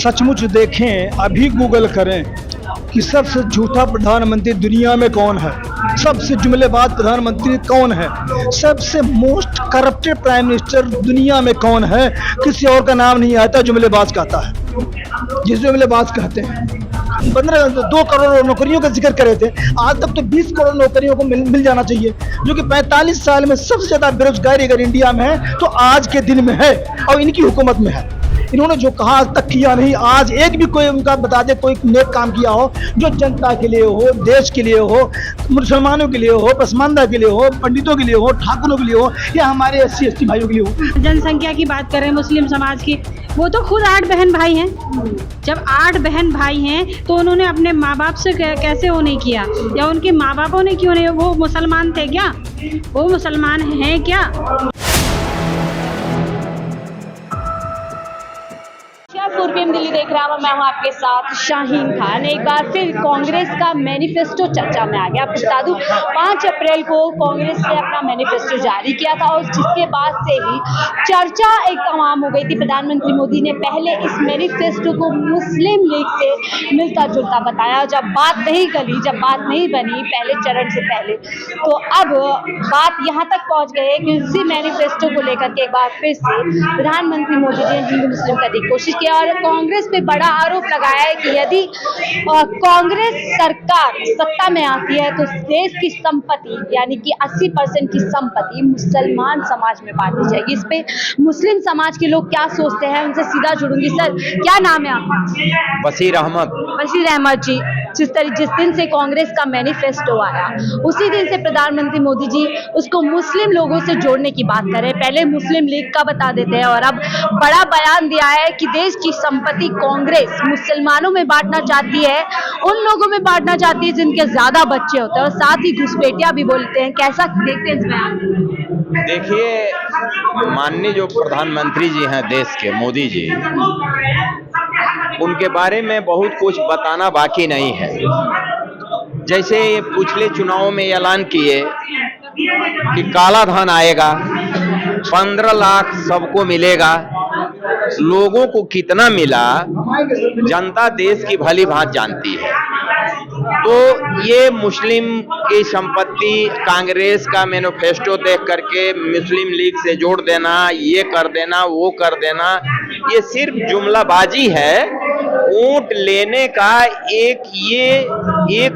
सचमुच देखें, अभी गूगल करें कि सबसे झूठा प्रधानमंत्री दुनिया में कौन है, सबसे जुमलेबाज प्रधानमंत्री कौन है, सबसे मोस्ट करप्टेड प्राइम मिनिस्टर दुनिया में कौन है। किसी और का नाम नहीं आता, जुमलेबाज कहता है, जिस जुमलेबाज कहते हैं। 2 करोड़ नौकरियों का जिक्र करे थे, आज तक तो 20 करोड़ नौकरियों को मिल जाना चाहिए, जो कि 45 साल में सबसे ज्यादा बेरोजगारी अगर इंडिया में है तो आज के दिन में है और इनकी हुकूमत में है। इन्होंने जो कहा आज तक किया नहीं। आज एक भी कोई उनका बता दे कोई नेक काम किया हो जो जनता के लिए हो, देश के लिए हो, मुसलमानों के लिए हो, पसमानदा के लिए हो, पंडितों के लिए हो, ठाकुरों के लिए हो, या हमारे SC ST भाइयों के लिए हो। जनसंख्या की बात करें मुस्लिम समाज की, वो तो खुद 8 बहन भाई हैं। जब 8 बहन भाई हैं तो उन्होंने अपने माँ बाप से कैसे वो नहीं किया, या उनके माँ बापों ने क्यों नहीं? वो मुसलमान थे क्या? वो मुसलमान हैं क्या? PM दिल्ली देख रहा हूँ, मैं हूँ आपके साथ शाहीन खान। एक बार फिर कांग्रेस का मैनिफेस्टो चर्चा में आ गया। आपको बता दूं 5 अप्रैल को कांग्रेस ने अपना मैनिफेस्टो जारी किया था और जिसके बाद से ही चर्चा एक तमाम हो गई थी। प्रधानमंत्री मोदी ने पहले इस मैनिफेस्टो को मुस्लिम लीग से मिलता जुलता बताया। जब बात नहीं गली, जब बात नहीं बनी पहले चरण से पहले, तो अब बात यहाँ तक पहुँच गई है कि उसी मैनिफेस्टो को लेकर के एक बार फिर से प्रधानमंत्री मोदी जी ने हिंदू मुस्लिम करने की कोशिश की और कांग्रेस पे बड़ा आरोप लगाया है कि यदि कांग्रेस सरकार सत्ता में आती है तो देश की संपत्ति यानी कि 80% की संपत्ति मुसलमान समाज में बांटी जाएगी। इस पे मुस्लिम समाज के लोग क्या सोचते हैं, उनसे सीधा जुड़ूंगी। सर, क्या नाम है आपका? बशीर अहमद। बशीर अहमद जी, जिस दिन से कांग्रेस का मैनिफेस्टो आया उसी दिन से प्रधानमंत्री मोदी जी उसको मुस्लिम लोगों से जोड़ने की बात कर रहे हैं। पहले मुस्लिम लीग का बता देते हैं और अब बड़ा बयान दिया है कि देश की संपत्ति कांग्रेस मुसलमानों में बांटना चाहती है, उन लोगों में बांटना चाहती है जिनके ज्यादा बच्चे होते हैं और साथ ही घुसपैठिया भी बोलते हैं। कैसा देखते हैं इस बयान? देखिए, माननीय जो प्रधानमंत्री जी हैं देश के, मोदी जी, उनके बारे में बहुत कुछ बताना बाकी नहीं है। जैसे ये पिछले चुनाव में ऐलान किए कि काला धन आएगा, 15 लाख सबको मिलेगा। लोगों को कितना मिला जनता देश की भली भांति जानती है। तो ये मुस्लिम की संपत्ति कांग्रेस का मैनिफेस्टो देख करके मुस्लिम लीग से जोड़ देना, ये कर देना, वो कर देना, ये सिर्फ जुमलाबाजी है। वोट लेने का एक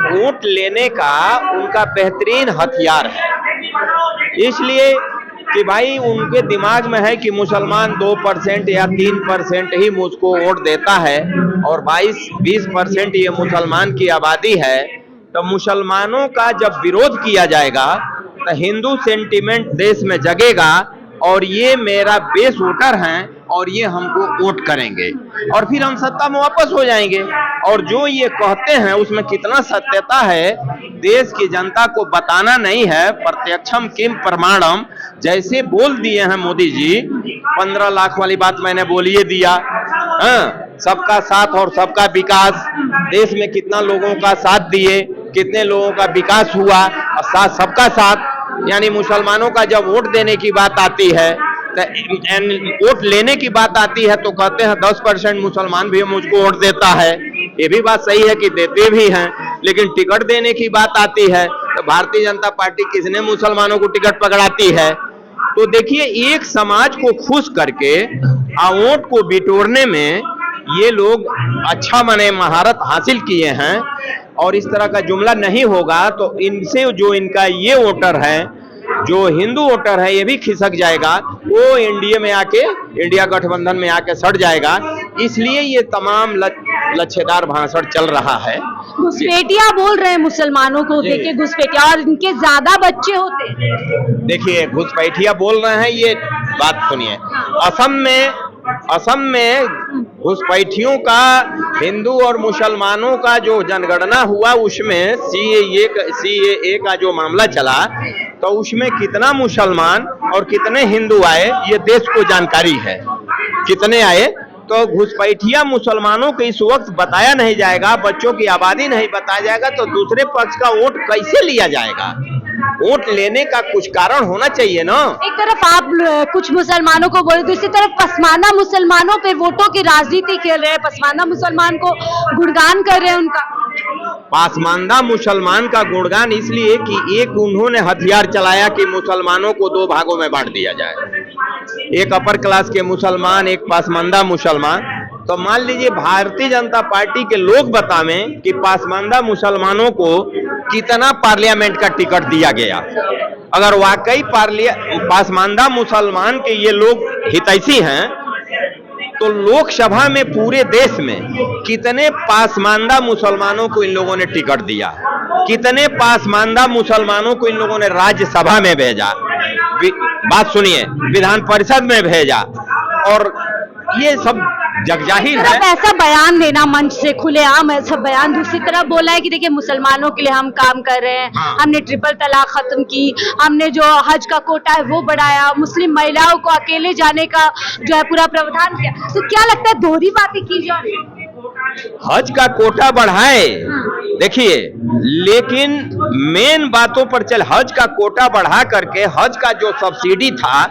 वोट लेने का उनका बेहतरीन हथियार है। इसलिए कि भाई उनके दिमाग में है कि मुसलमान 2% या 3% ही मुझको वोट देता है और 22-20% ये मुसलमान की आबादी है। तो मुसलमानों का जब विरोध किया जाएगा तो हिंदू सेंटिमेंट देश में जगेगा और ये मेरा बेस वोटर हैं और ये हमको वोट करेंगे और फिर हम सत्ता में वापस हो जाएंगे। और जो ये कहते हैं उसमें कितना सत्यता है देश की जनता को बताना नहीं है। प्रत्यक्षम किम प्रमाणम, जैसे बोल दिए हैं मोदी जी, 15 लाख वाली बात मैंने बोलिए दिया। सबका साथ और सबका विकास, देश में कितना लोगों का साथ दिए, कितने लोगों का विकास हुआ, और साथ सबका साथ। यानी मुसलमानों का जब वोट देने की बात आती है, वोट लेने की बात आती है तो कहते हैं 10% मुसलमान भी मुझको वोट देता है। ये भी बात सही है कि देते भी हैं, लेकिन टिकट देने की बात आती है तो भारतीय जनता पार्टी किसने मुसलमानों को टिकट पकड़ाती है। तो देखिए, एक समाज को खुश करके वोट को बिटोरने में ये लोग अच्छा माने महारत हासिल किए हैं। और इस तरह का जुमला नहीं होगा तो इनसे जो इनका ये वोटर है, जो हिंदू वोटर है, ये भी खिसक जाएगा, वो एनडीए में आके, इंडिया गठबंधन में आके सड़ जाएगा। इसलिए ये तमाम लच्छेदार भाषण चल रहा है। घुसपैठिया बोल रहे हैं मुसलमानों को, देखिए घुसपैठिया, और इनके ज्यादा बच्चे होते हैं। देखिए, घुसपैठिया बोल रहे हैं, ये बात सुनिए। असम में घुसपैठियों का, हिंदू और मुसलमानों का जो जनगणना हुआ उसमें CAA का जो मामला चला तो उसमें कितना मुसलमान और कितने हिंदू आए ये देश को जानकारी है। कितने आए, तो घुसपैठिया मुसलमानों को इस वक्त बताया नहीं जाएगा, बच्चों की आबादी नहीं बताया जाएगा तो दूसरे पक्ष का वोट कैसे लिया जाएगा? वोट लेने का कुछ कारण होना चाहिए ना। एक तरफ आप कुछ मुसलमानों को बोले, दूसरी तरफ पसमानदा मुसलमानों पे वोटों की राजनीति खेल रहे हैं, पसमानदा मुसलमान को गुणगान कर रहे हैं उनका। पासमानदा मुसलमान का गुणगान इसलिए कि एक उन्होंने हथियार चलाया कि मुसलमानों को दो भागों में बांट दिया जाए, एक अपर क्लास के मुसलमान, एक पासमानदा मुसलमान। तो मान लीजिए भारतीय जनता पार्टी के लोग बतावें कि पासमानदा मुसलमानों को कितना पार्लियामेंट का टिकट दिया गया। अगर वाकई पासमानदा मुसलमान के ये लोग हितैषी हैं तो लोकसभा में पूरे देश में कितने पासमानदा मुसलमानों को इन लोगों ने टिकट दिया, कितने पासमानदा मुसलमानों को इन लोगों ने राज्यसभा में भेजा, बात सुनिए, विधान परिषद में भेजा, और ये सब जगजाहिर है। ऐसा बयान देना मंच से खुलेआम ऐसा बयान, दूसरी तरफ बोला है कि देखिए मुसलमानों के लिए हम काम कर रहे हैं, हमने ट्रिपल तलाक खत्म की, हमने जो हज का कोटा है वो बढ़ाया, मुस्लिम महिलाओं को अकेले जाने का जो है पूरा प्रावधान किया। तो क्या लगता है दोहरी बातें की जा रही है? हज का कोटा बढ़ाए, देखिए, लेकिन मेन बातों पर चल, हज का कोटा बढ़ा करके हज का जो सब्सिडी था,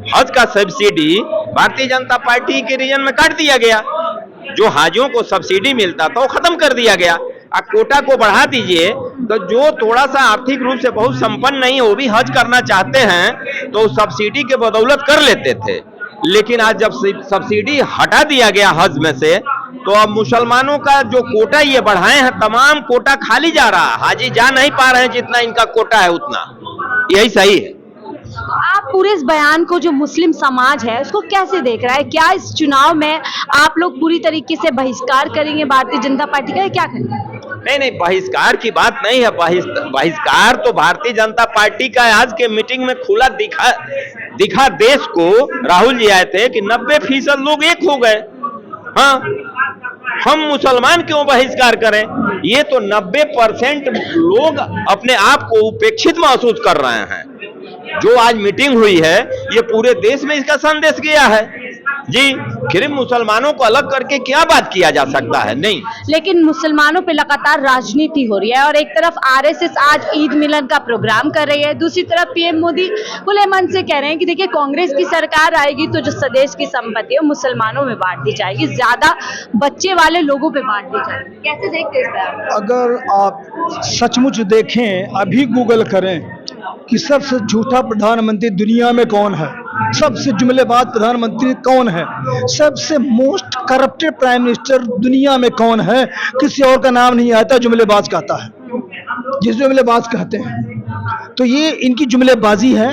हज का सब्सिडी भारतीय जनता पार्टी के रीजन में काट दिया गया। जो हाजियों को सब्सिडी मिलता था वो खत्म कर दिया गया। कोटा को बढ़ा दीजिए तो जो थोड़ा सा आर्थिक रूप से बहुत संपन्न नहीं है वो भी हज करना चाहते हैं तो सब्सिडी के बदौलत कर लेते थे। लेकिन आज जब सब्सिडी हटा दिया गया हज में से, तो अब मुसलमानों का जो कोटा ये बढ़ाए हैं, तमाम कोटा खाली जा रहा है, हाजी जा नहीं पा रहे हैं जितना इनका कोटा है उतना। यही सही है। आप पूरे इस बयान को जो मुस्लिम समाज है उसको कैसे देख रहा है? क्या इस चुनाव में आप लोग पूरी तरीके से बहिष्कार करेंगे भारतीय जनता पार्टी का, या क्या करेंगे? नहीं, बहिष्कार की बात नहीं है। बहिष्कार तो भारतीय जनता पार्टी का आज के मीटिंग में खुला दिखा देश को। राहुल जी आए थे कि 90% लोग एक हो गए। हाँ, हम मुसलमान क्यों बहिष्कार करें? ये तो 90% लोग अपने आप को उपेक्षित महसूस कर रहे हैं। जो आज मीटिंग हुई है ये पूरे देश में इसका संदेश गया है जी। फिर मुसलमानों को अलग करके क्या बात किया जा सकता है? नहीं। लेकिन मुसलमानों पे लगातार राजनीति हो रही है और एक तरफ आरएसएस आज ईद मिलन का प्रोग्राम कर रही है, दूसरी तरफ पीएम मोदी खुले मन से कह रहे हैं कि देखिए कांग्रेस की सरकार आएगी तो जो स्वदेश की संपत्ति है मुसलमानों में बांट दी जाएगी, ज्यादा बच्चे वाले लोगों पे बांट दी जाएगी। कैसे देखते हैं? अगर आप सचमुच देखें, अभी गूगल करें कि सबसे झूठा प्रधानमंत्री दुनिया में कौन है, सबसे जुमलेबाज प्रधानमंत्री कौन है, सबसे मोस्ट करप्टेड प्राइम मिनिस्टर दुनिया में कौन है, किसी और का नाम नहीं आता, जुमलेबाज कहता है, जिस जुमलेबाज कहते हैं। तो ये इनकी जुमलेबाजी है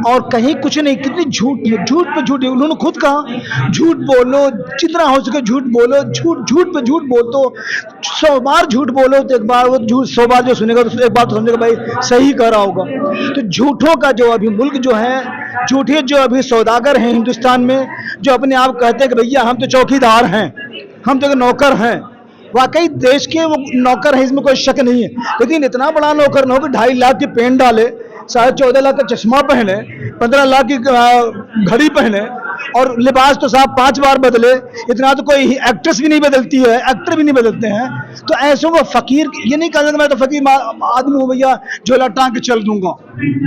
और कहीं कुछ नहीं। कितनी झूठ पे झूठ, उन्होंने खुद कहा झूठ बोलो, जितना हो सके झूठ बोलो, झूठ पे झूठ बोल तो 100 बार झूठ बोलो तो एक बार वो झूठ 100 बार जो सुनेगा तो एक बार तो समझेगा भाई सही कह रहा होगा। तो झूठों का जो अभी मुल्क जो है, झूठे जो अभी सौदागर हैं हिंदुस्तान में, जो अपने आप कहते हैं कि भैया हम तो चौकीदार हैं, हम तो नौकर हैं, वाकई देश के वो नौकर है, इसमें कोई शक नहीं है। लेकिन इतना बड़ा नौकर न हो कि 2.5 लाख की पेन डाले, 14.5 लाख का चश्मा पहने, 15 लाख की घड़ी पहने और लिबास तो साहब 5 बार बदले। इतना तो कोई एक्ट्रेस भी नहीं बदलती है, एक्टर भी नहीं बदलते हैं। तो ऐसे वो फकीर, ये नहीं कहते मैं तो फकीर आदमी हूँ भैया झोला टांग के चल दूंगा।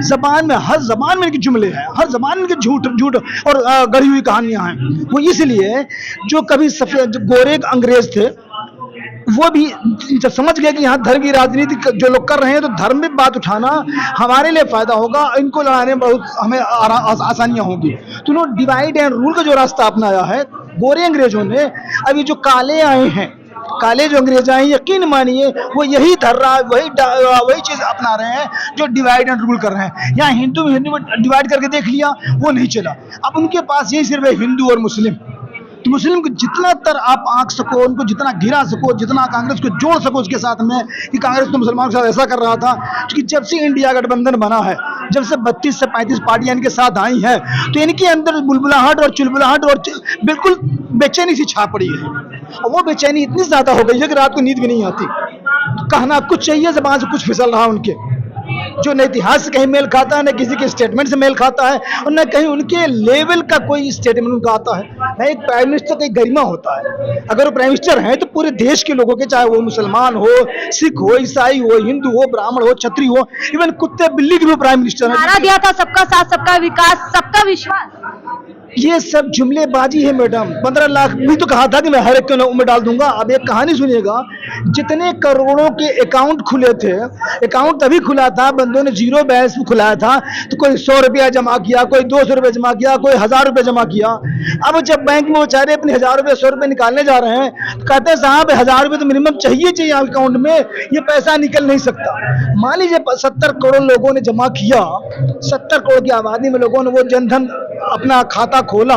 जबान में, हर जबान में इनके जुमले हैं, हर जबान में इनके झूठ और गढ़ी हुई कहानियां हैं। वो इसलिए जो कभी सफेद गोरे अंग्रेज थे वो भी जब समझ गए कि यहाँ धर्म की राजनीति जो लोग कर रहे हैं तो धर्म में बात उठाना हमारे लिए फायदा होगा, इनको लड़ाने में बहुत हमें आसानियां होंगी। तो उन्होंने डिवाइड एंड रूल का जो रास्ता अपनाया है गोरे अंग्रेजों ने, अभी जो काले आए हैं, काले जो अंग्रेज आए, यकीन मानिए वो यही धर्रा वही चीज अपना रहे हैं जो डिवाइड एंड रूल कर रहे हैं। यहाँ हिंदू में डिवाइड करके देख लिया, वो नहीं चला। अब उनके पास यही सिर्फ है हिंदू और मुस्लिम। तो मुस्लिम को जितना तर आप आंक सको, उनको जितना घिरा सको, जितना कांग्रेस को जोड़ सको उसके साथ में, कि कांग्रेस तो मुसलमानों के साथ ऐसा कर रहा था। क्योंकि जब से इंडिया गठबंधन बना है, जब से 32 से 35 पार्टियां इनके साथ आई हैं, तो इनके अंदर बुलबुलाहट और चुलबुलाहट और बिल्कुल बेचैनी सी छा पड़ी है। और वो बेचैनी इतनी ज्यादा हो गई है कि रात को नींद भी नहीं आती। कहना कुछ चाहिए, ज़बान से कुछ फिसल रहा उनके। जो न इतिहास से कहीं मेल खाता है, न किसी के स्टेटमेंट से मेल खाता है, और न कहीं उनके लेवल का कोई स्टेटमेंट उनका आता है। न एक प्राइम मिनिस्टर का एक गरिमा होता है। अगर वो प्राइम मिनिस्टर हैं तो पूरे देश के लोगों के, चाहे वो मुसलमान हो, सिख हो, ईसाई हो, हिंदू हो, ब्राह्मण हो, क्षत्रिय हो, इवन कुत्ते बिल्ली के भी प्राइम मिनिस्टर है। नारा दिया था सबका साथ, सबका विकास, सबका विश्वास। ये सब जुमलेबाजी है मैडम। 15 लाख भी तो कहा था कि मैं हर एक के में डाल दूंगा। अब एक कहानी सुनिएगा, जितने करोड़ों के अकाउंट खुले थे, अकाउंट तभी खुला था बंदों ने जीरो बैलेंस में खुलाया था, तो कोई 100 रुपया जमा किया, कोई 200 रुपया जमा किया, कोई 1000 रुपया जमा किया। अब जब बैंक में बेचारे अपने 1000 रुपये 100 रुपये निकालने जा रहे हैं तो कहते हैं साहब 1000 रुपये तो मिनिमम चाहिए अकाउंट में, ये पैसा निकल नहीं सकता। मान लीजिए 70 करोड़ लोगों ने जमा किया, 70 करोड़ की आबादी में लोगों ने वो जनधन अपना खाता खोला।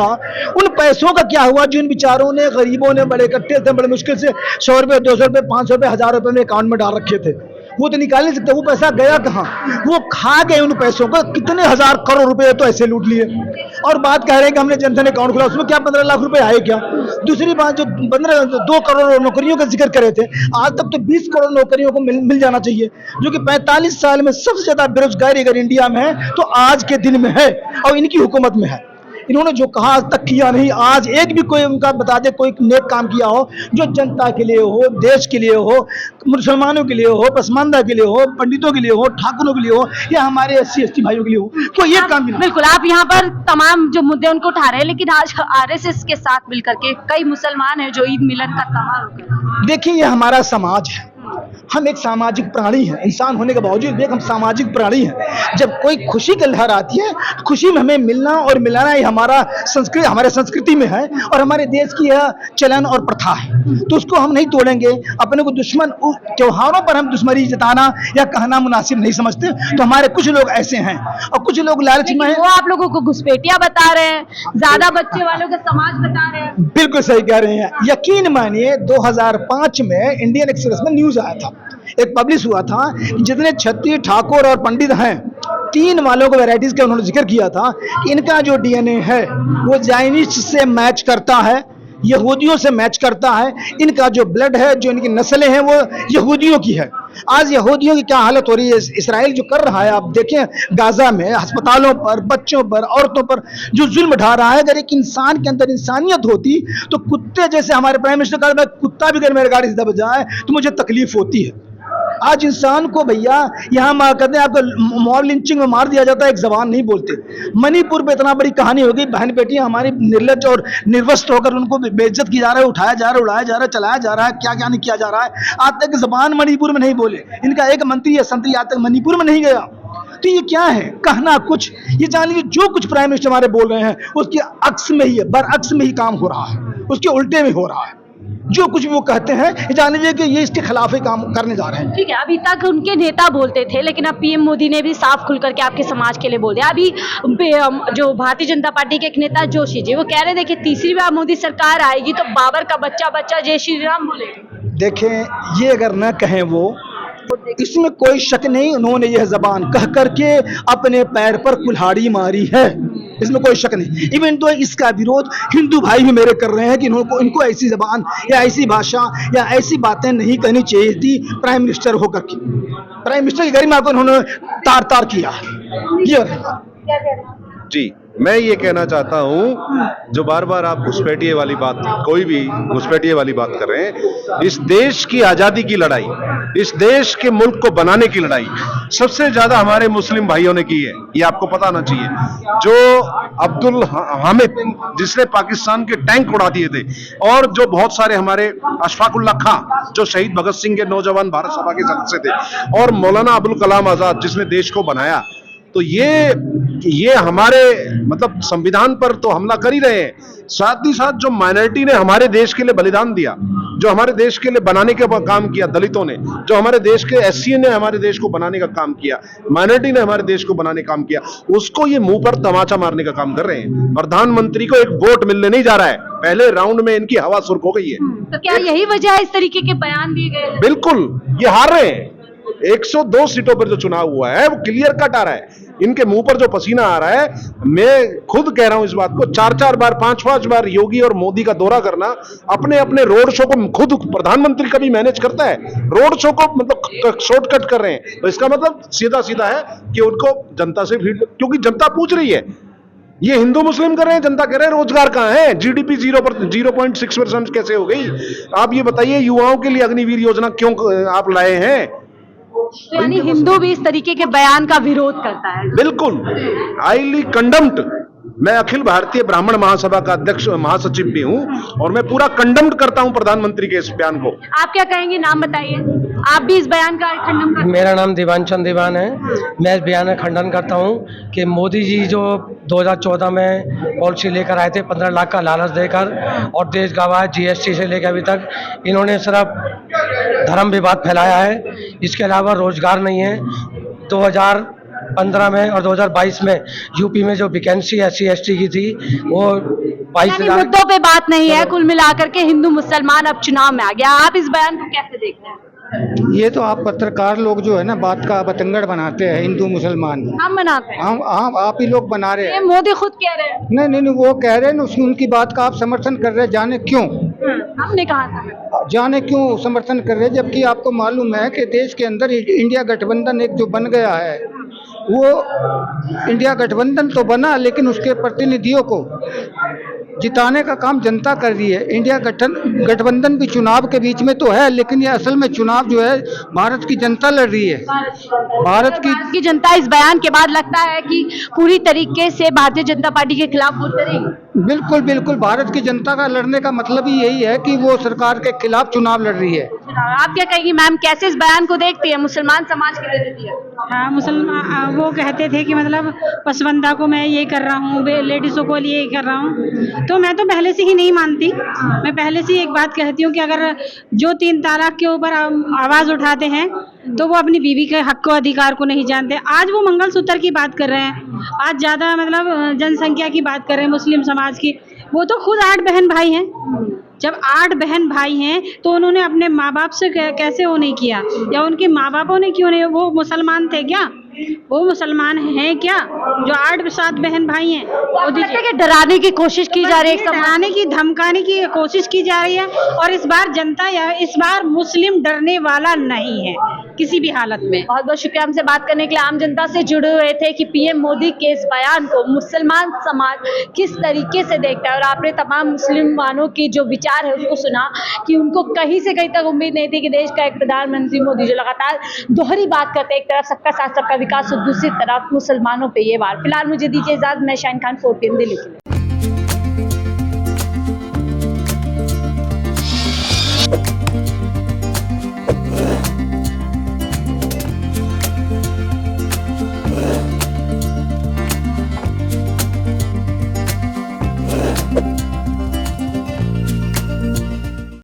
उन पैसों का क्या हुआ? जिन बेचारों ने, गरीबों ने बड़े इकट्ठे थे, बड़े मुश्किल से 100 रुपये, 200 रुपये, 500 रुपये, 1000 रुपये में अकाउंट में डाल रखे थे, वो तो निकाल नहीं सकते। वो पैसा गया कहाँ? वो खा गए उन पैसों को। कितने हजार करोड़ रुपए तो ऐसे लूट लिए, और बात कह रहे हैं कि हमने जनधन अकाउंट खोला, उसमें क्या 15 लाख रुपए आए क्या? दूसरी बात, जो 2 करोड़ नौकरियों का जिक्र करे थे, आज तक तो 20 करोड़ नौकरियों को मिल जाना चाहिए, जो कि 45 साल में सबसे ज्यादा बेरोजगारी अगर इंडिया में है तो आज के दिन में है, और इनकी हुकूमत में है। इन्होंने जो कहा आज तक किया नहीं। आज एक भी कोई उनका बता दे कोई नेक काम किया हो जो जनता के लिए हो, देश के लिए हो, मुसलमानों के लिए हो, पसमानदा के लिए हो, पंडितों के लिए हो, ठाकुरों के लिए हो, या हमारे SC ST भाइयों के लिए हो, कोई एक काम भी नहीं। बिल्कुल, आप यहाँ पर तमाम जो मुद्दे उनको उठा रहे हैं, लेकिन आज RSS के साथ मिलकर के कई मुसलमान हैं जो ईद मिलन का समारोह। देखिए, ये हमारा समाज है, हम एक सामाजिक प्राणी हैं। इंसान होने के बावजूद भी हम सामाजिक प्राणी हैं। जब कोई खुशी की लहर आती है, खुशी में हमें मिलना और मिलाना ही हमारा संस्कृति, हमारे संस्कृति में है, और हमारे देश की यह चलन और प्रथा है, तो उसको हम नहीं तोड़ेंगे। अपने को दुश्मन, त्योहारों पर हम दुश्मनी जताना या कहना मुनासिब नहीं समझते। तो हमारे कुछ लोग ऐसे हैं, और कुछ लोग लालच में हैं। वो आप लोगों को घुसपैठिया बता रहे हैं, ज्यादा बच्चे वालों का समाज बता रहे हैं। बिल्कुल सही कह रहे हैं। यकीन मानिए 2005 में इंडियन एक्सप्रेस में न्यूज आया था, एक पब्लिश हुआ था, जितने क्षत्रिय, ठाकुर और पंडित हैं, 3 वालों को वैरायटीज का उन्होंने जिक्र किया था कि इनका जो DNA है वो जायनिस्ट से मैच करता है, यहूदियों से मैच करता है। इनका जो ब्लड है, जो इनकी नस्लें हैं, वो यहूदियों की है। आज यहूदियों की क्या हालत हो रही है? इसराइल जो कर रहा है, आप देखें गाजा में अस्पतालों पर, बच्चों पर, औरतों पर जो जुल्म ढा रहा है। अगर एक इंसान के अंदर इंसानियत होती तो कुत्ते जैसे, हमारे प्राइम मिनिस्टर का, मैं कुत्ता भी अगर मेरे गाड़ी से दब जाए तो मुझे तकलीफ होती है। आज इंसान को भैया यहाँ कहते हैं आपको मॉब लिंचिंग में मार दिया जाता है, एक जबान नहीं बोलते। मणिपुर में इतना बड़ी कहानी हो गई, बहन बेटियां हमारी निर्लज्ज और निर्वस्त्र होकर उनको बेइज्जत किया जा रहा है, उठाया जा रहा है, उड़ाया जा रहा है, चलाया जा रहा है, क्या क्या नहीं किया जा रहा है। आज तक जबान मणिपुर में नहीं बोले, इनका एक मंत्री या संतरी आज तक मणिपुर में नहीं गया। तो ये क्या है? कहना कुछ, ये जान लीजिए जो कुछ प्राइम मिनिस्टर हमारे बोल रहे हैं उसके अक्स में ही है, बरअक्स में ही काम हो रहा है, उसके उल्टे में हो रहा है। जो कुछ भी वो कहते हैं, ये जान लीजिए कि ये इसके खिलाफ ही काम करने जा रहे हैं। ठीक है, अभी तक उनके नेता बोलते थे, लेकिन अब PM मोदी ने भी साफ खुल करके आपके समाज के लिए बोल दिया। अभी जो भारतीय जनता पार्टी के एक नेता जोशी जी, वो कह रहे थे कि तीसरी बार मोदी सरकार आएगी तो बाबर का बच्चा बच्चा जय श्री राम बोलेगा। देखें, ये अगर न कहें वो, इसमें कोई शक नहीं, उन्होंने यह जबान कह करके अपने पैर पर कुल्हाड़ी मारी है, इसमें कोई शक नहीं। इवन तो इसका विरोध हिंदू भाई भी मेरे कर रहे हैं कि इनको ऐसी जबान या ऐसी भाषा या ऐसी बातें नहीं कहनी चाहिए थी प्राइम मिनिस्टर होकर के। प्राइम मिनिस्टर की गरिमा को उन्होंने तार तार किया। ये जी, मैं ये कहना चाहता हूं, जो बार बार आप घुसपैठिए वाली बात, कोई भी घुसपैठिए वाली बात कर रहे हैं, इस देश की आजादी की लड़ाई, इस देश के मुल्क को बनाने की लड़ाई सबसे ज्यादा हमारे मुस्लिम भाइयों ने की है, ये आपको पता होना चाहिए। जो अब्दुल हामिद, जिसने पाकिस्तान के टैंक उड़ा दिए थे, और जो बहुत सारे हमारे अशफाकुल्ला खां, जो शहीद भगत सिंह के नौजवान भारत सभा के सदस्य थे, और मौलाना अबुल कलाम आजाद, जिसने देश को बनाया। तो ये हमारे मतलब संविधान पर तो हमला कर ही रहे हैं, साथ ही साथ जो माइनॉरिटी ने हमारे देश के लिए बलिदान दिया, जो हमारे देश के लिए बनाने का काम किया, दलितों ने, जो हमारे देश के SC ने हमारे देश को बनाने का काम किया, माइनॉरिटी ने हमारे देश को बनाने का काम किया, उसको ये मुंह पर तमाचा मारने का काम कर रहे हैं। प्रधानमंत्री को एक वोट मिलने नहीं जा रहा है, पहले राउंड में इनकी हवा सुर्ख हो गई है। तो क्या यही वजह है इस तरीके के बयान दिए गए? बिल्कुल, ये हार रहे हैं। 102 सीटों पर जो चुनाव हुआ है वो क्लियर कट आ रहा है। इनके मुंह पर जो पसीना आ रहा है, मैं खुद कह रहा हूं इस बात को, 4-4 बार 5-5 बार योगी और मोदी का दौरा करना, अपने अपने रोड शो को खुद प्रधानमंत्री कभी मैनेज करता है, रोड शो को मतलब शॉर्टकट कर रहे हैं, तो इसका मतलब सीधा सीधा है कि उनको जनता से भीड़, क्योंकि जनता पूछ रही है, ये हिंदू मुस्लिम कर रहे हैं, जनता कह रहे हैं रोजगार कहां है, जीडीपी 0.6% कैसे हो गई, आप ये बताइए, युवाओं के लिए अग्निवीर योजना क्यों आप लाए हैं? यानी हिंदू भी इस तरीके के बयान का विरोध करता है। बिल्कुल, हाईली कंडम्ड। मैं अखिल भारतीय ब्राह्मण महासभा का अध्यक्ष महासचिव भी हूं और मैं पूरा कंडम्ड करता हूं प्रधानमंत्री के इस बयान को। आप क्या कहेंगे, नाम बताइए, आप भी इस बयान का खंडन करते हैं? मेरा नाम दीवानचंद दीवान है। मैं इस बयान का खंडन करता हूं कि मोदी जी जो 2014 में पॉलिसी लेकर आए थे 15 लाख का लालच देकर, और देश गंवाए जीएसटी से लेकर अभी तक इन्होंने सिर्फ धर्म विवाद फैलाया है, इसके अलावा रोजगार नहीं है। 2015 में और 2022 में यूपी में जो वैकेंसी SC/ST की थी वो 22,000। मुद्दों पे बात नहीं है, कुल मिलाकर के हिंदू मुसलमान अब चुनाव में आ गया। आप इस बयान को कैसे देखते हैं? ये तो आप पत्रकार लोग जो है ना बात का बतंगड़ बनाते हैं, हिंदू मुसलमान। हम बनाते हैं, हम आप ही लोग बना रहे ये हैं। मोदी खुद कह रहे हैं। नहीं, वो कह रहे हैं ना, उनकी बात का आप समर्थन कर रहे हैं, जाने क्यों? हमने कहा था, जाने क्यों समर्थन कर रहे हैं, जबकि आपको मालूम है कि देश के अंदर इंडिया गठबंधन एक जो बन गया है, वो इंडिया गठबंधन तो बना, लेकिन उसके प्रतिनिधियों को जिताने का काम जनता कर रही है। इंडिया गठबंधन भी चुनाव के बीच में तो है, लेकिन ये असल में चुनाव जो है भारत की जनता लड़ रही है। भारत की जनता इस बयान के बाद लगता है कि पूरी तरीके से भारतीय जनता पार्टी के खिलाफ वोट करेगी। बिल्कुल, भारत की जनता का लड़ने का मतलब ही यही है कि वो सरकार के खिलाफ चुनाव लड़ रही है। आप क्या कहेंगी मैम, कैसे इस बयान को देखती है? मुसलमान समाज के लिए हाँ, मुसलमान वो कहते थे कि मतलब पसवंदा को मैं ये कर रहा हूँ, लेडीज़ों को लिए ये कर रहा हूँ, तो मैं तो पहले से ही नहीं मानती। मैं पहले से ही एक बात कहती हूँ कि अगर जो 3 तलाक के ऊपर आवाज़ उठाते हैं तो वो अपनी बीवी के हक को अधिकार को नहीं जानते। आज वो मंगलसूत्र की बात कर रहे हैं, आज ज़्यादा मतलब जनसंख्या की बात कर रहे हैं, मुस्लिम समाज की। वो तो खुद 8 बहन भाई हैं। जब 8 बहन भाई हैं तो उन्होंने अपने माँ बाप से कैसे वो नहीं किया, या उनके माँ बापों ने क्यों नहीं? वो मुसलमान थे क्या? वो मुसलमान हैं क्या जो 8-7 बहन भाई हैं? कि डराने की कोशिश की जा रही है, डराने की धमकाने की कोशिश की जा रही है। और इस बार जनता इस बार मुस्लिम डरने वाला नहीं है किसी भी हालत में। बहुत बहुत शुक्रिया हमसे बात करने के लिए। आम जनता से जुड़े हुए थे कि पीएम मोदी के इस बयान को मुसलमान समाज किस तरीके से देखता है, और आपने तमाम मुसलमानों की जो विचार है उसको सुना कि उनको कहीं से कहीं तक उम्मीद नहीं थी कि देश का एक प्रधानमंत्री मोदी जो लगातार दोहरी बात करते हैं, एक तरफ सबका साथ सबका विकास और दूसरी तरफ मुसलमानों पे ये वार। फिलहाल मुझे दीजिए इजाजत, मैं शाहीन खान 4 PM दिल्ली के लिए।